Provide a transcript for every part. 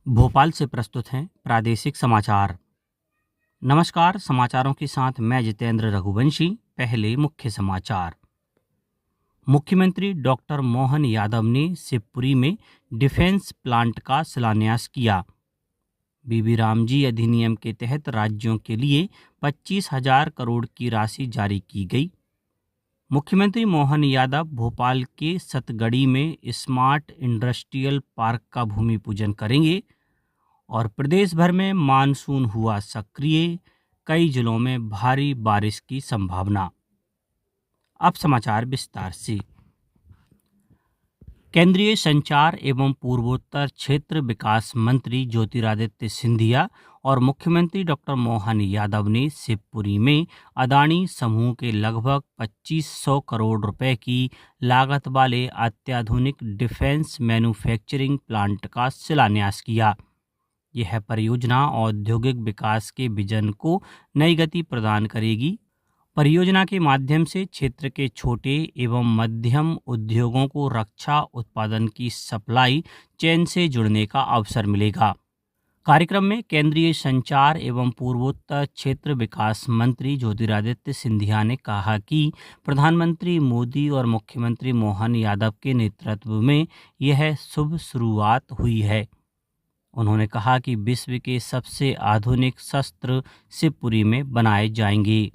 भोपाल से प्रस्तुत हैं प्रादेशिक समाचार। नमस्कार, समाचारों के साथ मैं जितेंद्र रघुवंशी। पहले मुख्य समाचार। मुख्यमंत्री डॉक्टर मोहन यादव ने शिवपुरी में डिफेंस प्लांट का शिलान्यास किया। बीबी रामजी अधिनियम के तहत राज्यों के लिए 25,000 करोड़ की राशि जारी की गई। मुख्यमंत्री मोहन यादव भोपाल के सतगड़ी में स्मार्ट इंडस्ट्रियल पार्क का भूमि पूजन करेंगे और प्रदेश भर में मानसून हुआ सक्रिय, कई जिलों में भारी बारिश की संभावना। अब समाचार विस्तार से। केंद्रीय संचार एवं पूर्वोत्तर क्षेत्र विकास मंत्री ज्योतिरादित्य सिंधिया और मुख्यमंत्री डॉक्टर मोहन यादव ने शिवपुरी में अदानी समूह के लगभग 2500 करोड़ रुपए की लागत वाले अत्याधुनिक डिफेंस मैन्युफैक्चरिंग प्लांट का शिलान्यास किया। यह परियोजना औद्योगिक विकास के विजन को नई गति प्रदान करेगी। परियोजना के माध्यम से क्षेत्र के छोटे एवं मध्यम उद्योगों को रक्षा उत्पादन की सप्लाई चेन से जुड़ने का अवसर मिलेगा। कार्यक्रम में केंद्रीय संचार एवं पूर्वोत्तर क्षेत्र विकास मंत्री ज्योतिरादित्य सिंधिया ने कहा कि प्रधानमंत्री मोदी और मुख्यमंत्री मोहन यादव के नेतृत्व में यह शुभ शुरुआत हुई है। उन्होंने कहा कि विश्व के सबसे आधुनिक शस्त्र शिवपुरी में बनाए जाएंगे।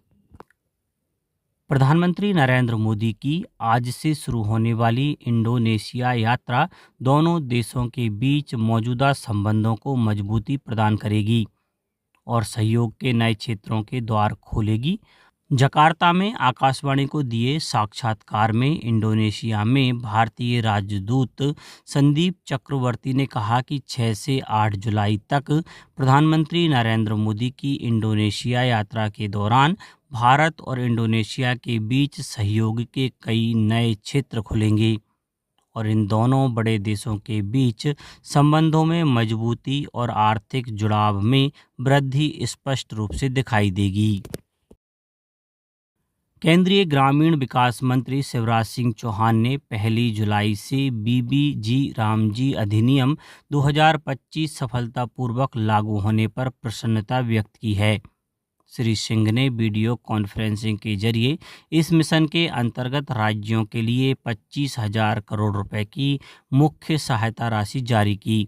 प्रधानमंत्री नरेंद्र मोदी की आज से शुरू होने वाली इंडोनेशिया यात्रा दोनों देशों के बीच मौजूदा संबंधों को मजबूती प्रदान करेगी और सहयोग के नए क्षेत्रों के द्वार खोलेगी। जकार्ता में आकाशवाणी को दिए साक्षात्कार में इंडोनेशिया में भारतीय राजदूत संदीप चक्रवर्ती ने कहा कि 6 से 8 जुलाई तक प्रधानमंत्री नरेंद्र मोदी की इंडोनेशिया यात्रा के दौरान भारत और इंडोनेशिया के बीच सहयोग के कई नए क्षेत्र खुलेंगे और इन दोनों बड़े देशों के बीच संबंधों में मजबूती और आर्थिक जुड़ाव में वृद्धि स्पष्ट रूप से दिखाई देगी। केंद्रीय ग्रामीण विकास मंत्री शिवराज सिंह चौहान ने 1 जुलाई से बीबीजी रामजी अधिनियम 2025 सफलतापूर्वक लागू होने पर प्रसन्नता व्यक्त की है। श्री सिंह ने वीडियो कॉन्फ्रेंसिंग के जरिए इस मिशन के अंतर्गत राज्यों के लिए 25,000 करोड़ रुपए की मुख्य सहायता राशि जारी की।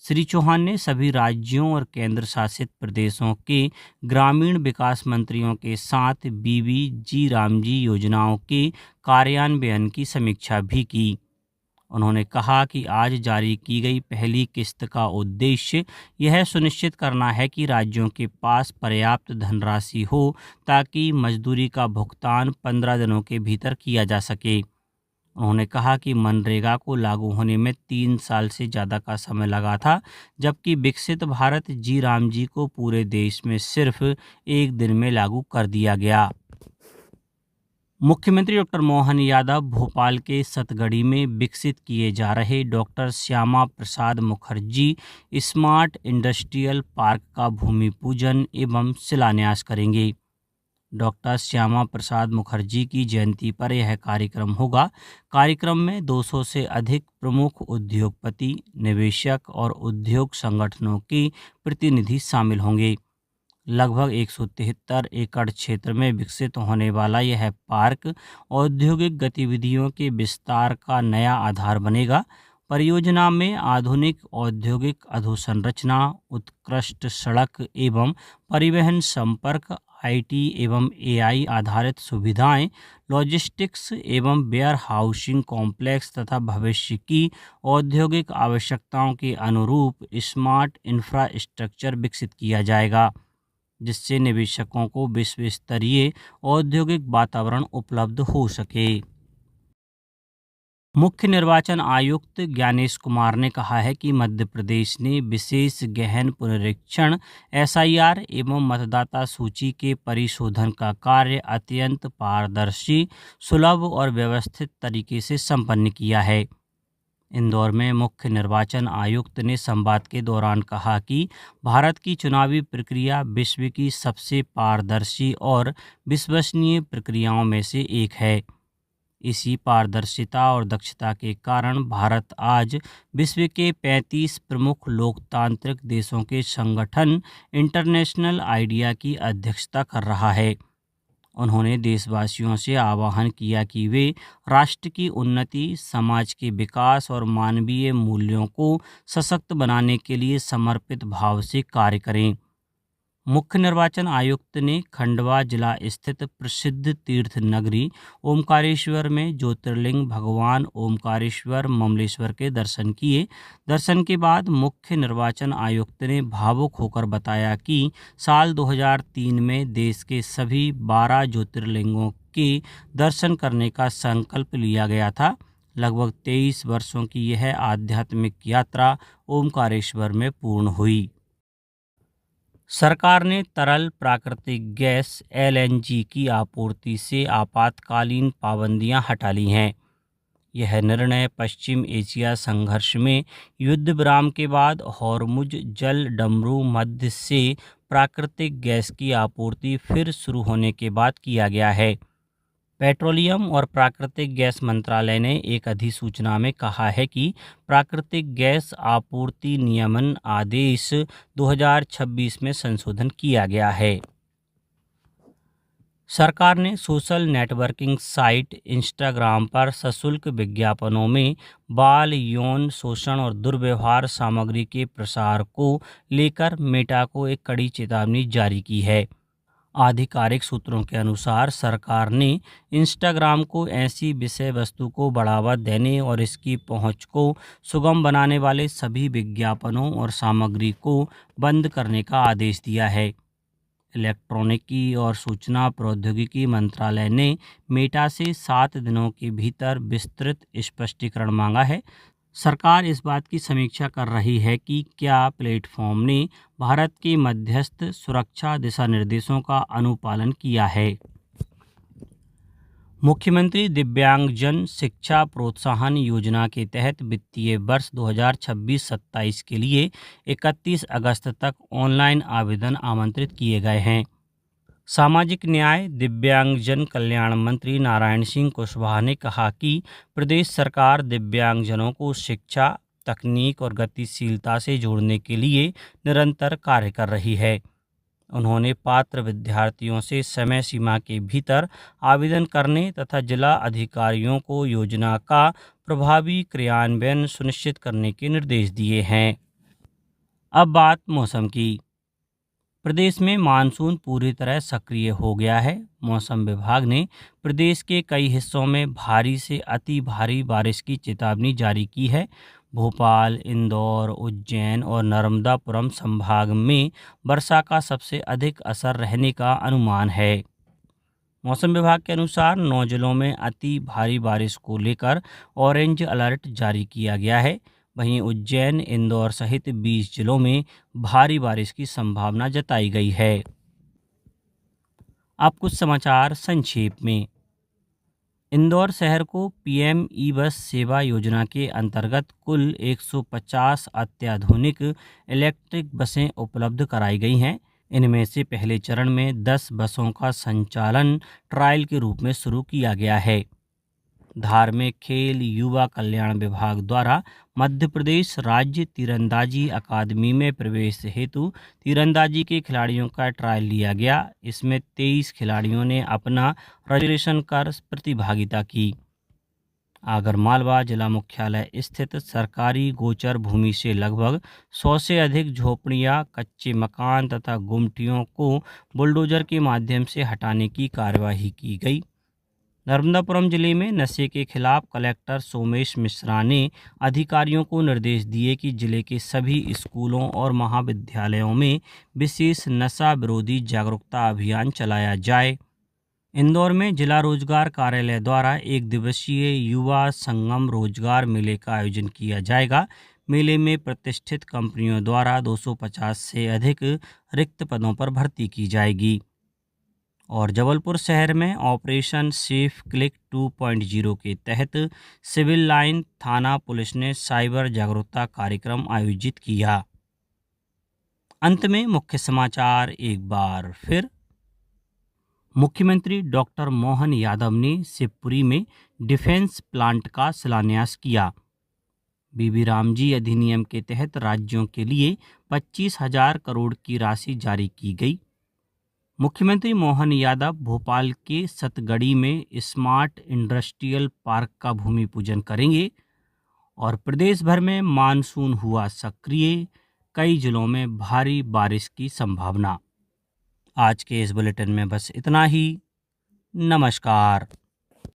श्री चौहान ने सभी राज्यों और केंद्र शासित प्रदेशों के ग्रामीण विकास मंत्रियों के साथ बीबीजी रामजी योजनाओं के कार्यान्वयन की समीक्षा भी की। उन्होंने कहा कि आज जारी की गई पहली किस्त का उद्देश्य यह सुनिश्चित करना है कि राज्यों के पास पर्याप्त धनराशि हो ताकि मजदूरी का भुगतान 15 दिनों के भीतर किया जा सके। उन्होंने कहा कि मनरेगा को लागू होने में 3 साल से ज़्यादा का समय लगा था, जबकि विकसित भारत जी रामजी को पूरे देश में सिर्फ 1 दिन में लागू कर दिया गया। मुख्यमंत्री डॉक्टर मोहन यादव भोपाल के सतगड़ी में विकसित किए जा रहे doctor Shyama Prasad Mukherjee smart industrial park का भूमि पूजन एवं शिलान्यास करेंगे। डॉक्टर श्यामा प्रसाद मुखर्जी की जयंती पर यह कार्यक्रम होगा। कार्यक्रम में 200 से अधिक प्रमुख उद्योगपति, निवेशक और उद्योग संगठनों के प्रतिनिधि शामिल होंगे। लगभग 173 एकड़ क्षेत्र में विकसित होने वाला यह पार्क औद्योगिक गतिविधियों के विस्तार का नया आधार बनेगा। परियोजना में आधुनिक औद्योगिक अधोसंरचना, उत्कृष्ट सड़क एवं परिवहन संपर्क, आईटी एवं एआई आधारित सुविधाएं, लॉजिस्टिक्स एवं वेयर हाउसिंग कॉम्प्लेक्स तथा भविष्य की औद्योगिक आवश्यकताओं के अनुरूप स्मार्ट इंफ्रास्ट्रक्चर विकसित किया जाएगा, जिससे निवेशकों को विश्व स्तरीय औद्योगिक वातावरण उपलब्ध हो सके। मुख्य निर्वाचन आयुक्त ज्ञानेश कुमार ने कहा है कि मध्य प्रदेश ने विशेष गहन पुनरीक्षण एसआईआर एवं मतदाता सूची के परिशोधन का कार्य अत्यंत पारदर्शी, सुलभ और व्यवस्थित तरीके से संपन्न किया है। इंदौर में मुख्य निर्वाचन आयुक्त ने संवाद के दौरान कहा कि भारत की चुनावी प्रक्रिया विश्व की सबसे पारदर्शी और विश्वसनीय प्रक्रियाओं में से एक है। इसी पारदर्शिता और दक्षता के कारण भारत आज विश्व के 35 प्रमुख लोकतांत्रिक देशों के संगठन इंटरनेशनल आइडिया की अध्यक्षता कर रहा है। उन्होंने देशवासियों से आह्वान किया कि वे राष्ट्र की उन्नति, समाज के विकास और मानवीय मूल्यों को सशक्त बनाने के लिए समर्पित भाव से कार्य करें। मुख्य निर्वाचन आयुक्त ने खंडवा जिला स्थित प्रसिद्ध तीर्थ नगरी ओमकारेश्वर में ज्योतिर्लिंग भगवान ओमकारेश्वर ममलेश्वर के दर्शन किए। दर्शन के बाद मुख्य निर्वाचन आयुक्त ने भावुक होकर बताया कि साल 2003 में देश के सभी 12 ज्योतिर्लिंगों के दर्शन करने का संकल्प लिया गया था। लगभग 23 वर्षों की यह आध्यात्मिक यात्रा ओमकारेश्वर में पूर्ण हुई। सरकार ने तरल प्राकृतिक गैस एलएनजी की आपूर्ति से आपातकालीन पाबंदियां हटा ली हैं। यह निर्णय पश्चिम एशिया संघर्ष में युद्ध विराम के बाद हॉर्मुज जल डमरू मध्य से प्राकृतिक गैस की आपूर्ति फिर शुरू होने के बाद किया गया है। पेट्रोलियम और प्राकृतिक गैस मंत्रालय ने एक अधिसूचना में कहा है कि प्राकृतिक गैस आपूर्ति नियमन आदेश 2026 में संशोधन किया गया है। सरकार ने सोशल नेटवर्किंग साइट इंस्टाग्राम पर सशुल्क विज्ञापनों में बाल यौन शोषण और दुर्व्यवहार सामग्री के प्रसार को लेकर मेटा को एक कड़ी चेतावनी जारी की है। आधिकारिक सूत्रों के अनुसार सरकार ने इंस्टाग्राम को ऐसी विषय वस्तु को बढ़ावा देने और इसकी पहुंच को सुगम बनाने वाले सभी विज्ञापनों और सामग्री को बंद करने का आदेश दिया है। इलेक्ट्रॉनिकी और सूचना प्रौद्योगिकी मंत्रालय ने मेटा से 7 दिनों के भीतर विस्तृत स्पष्टीकरण मांगा है। सरकार इस बात की समीक्षा कर रही है कि क्या प्लेटफॉर्म ने भारत के मध्यस्थ सुरक्षा दिशा निर्देशों का अनुपालन किया है। मुख्यमंत्री दिव्यांगजन शिक्षा प्रोत्साहन योजना के तहत वित्तीय वर्ष 2026-27 के लिए 31 अगस्त तक ऑनलाइन आवेदन आमंत्रित किए गए हैं। सामाजिक न्याय दिव्यांगजन कल्याण मंत्री नारायण सिंह कुशवाहा ने कहा कि प्रदेश सरकार दिव्यांगजनों को शिक्षा, तकनीक और गतिशीलता से जोड़ने के लिए निरंतर कार्य कर रही है। उन्होंने पात्र विद्यार्थियों से समय सीमा के भीतर आवेदन करने तथा जिला अधिकारियों को योजना का प्रभावी क्रियान्वयन सुनिश्चित करने के निर्देश दिए हैं। अब बात मौसम की। प्रदेश में मानसून पूरी तरह सक्रिय हो गया है। मौसम विभाग ने प्रदेश के कई हिस्सों में भारी से अति भारी बारिश की चेतावनी जारी की है। भोपाल, इंदौर, उज्जैन और नर्मदापुरम संभाग में वर्षा का सबसे अधिक असर रहने का अनुमान है। मौसम विभाग के अनुसार 9 जिलों में अति भारी बारिश को लेकर ऑरेंज अलर्ट जारी किया गया है। वहीं उज्जैन, इंदौर सहित 20 जिलों में भारी बारिश की संभावना जताई गई है। अब कुछ समाचार संक्षेप में। इंदौर शहर को पीएम ई बस सेवा योजना के अंतर्गत कुल 150 अत्याधुनिक इलेक्ट्रिक बसें उपलब्ध कराई गई हैं। इनमें से पहले चरण में 10 बसों का संचालन ट्रायल के रूप में शुरू किया गया है। धार्मिक, खेल, युवा कल्याण विभाग द्वारा मध्य प्रदेश राज्य तीरंदाजी अकादमी में प्रवेश हेतु तीरंदाजी के खिलाड़ियों का ट्रायल लिया गया। इसमें 23 खिलाड़ियों ने अपना रजिस्ट्रेशन कर प्रतिभागिता की। आगरमालवा जिला मुख्यालय स्थित सरकारी गोचर भूमि से लगभग 100 से अधिक झोपड़ियां, कच्चे मकान तथा गुमटियों को बुलडोजर के माध्यम से हटाने की कार्यवाही की गई। नर्मदापुरम जिले में नशे के खिलाफ कलेक्टर सोमेश मिश्रा ने अधिकारियों को निर्देश दिए कि जिले के सभी स्कूलों और महाविद्यालयों में विशेष नशा विरोधी जागरूकता अभियान चलाया जाए। इंदौर में जिला रोजगार कार्यालय द्वारा 1 दिवसीय युवा संगम रोजगार मेले का आयोजन किया जाएगा। मेले में प्रतिष्ठित कंपनियों द्वारा 250 से अधिक रिक्त पदों पर भर्ती की जाएगी। और जबलपुर शहर में ऑपरेशन सेफ क्लिक 2.0 के तहत सिविल लाइन थाना पुलिस ने साइबर जागरूकता कार्यक्रम आयोजित किया। अंत में मुख्य समाचार एक बार फिर। मुख्यमंत्री डॉक्टर मोहन यादव ने शिवपुरी में डिफेंस प्लांट का शिलान्यास किया। बीबी रामजी अधिनियम के तहत राज्यों के लिए 25,000 करोड़ की राशि जारी की गई। मुख्यमंत्री मोहन यादव भोपाल के सतगड़ी में स्मार्ट इंडस्ट्रियल पार्क का भूमि पूजन करेंगे और प्रदेश भर में मानसून हुआ सक्रिय, कई जिलों में भारी बारिश की संभावना। आज के इस बुलेटिन में बस इतना ही। नमस्कार।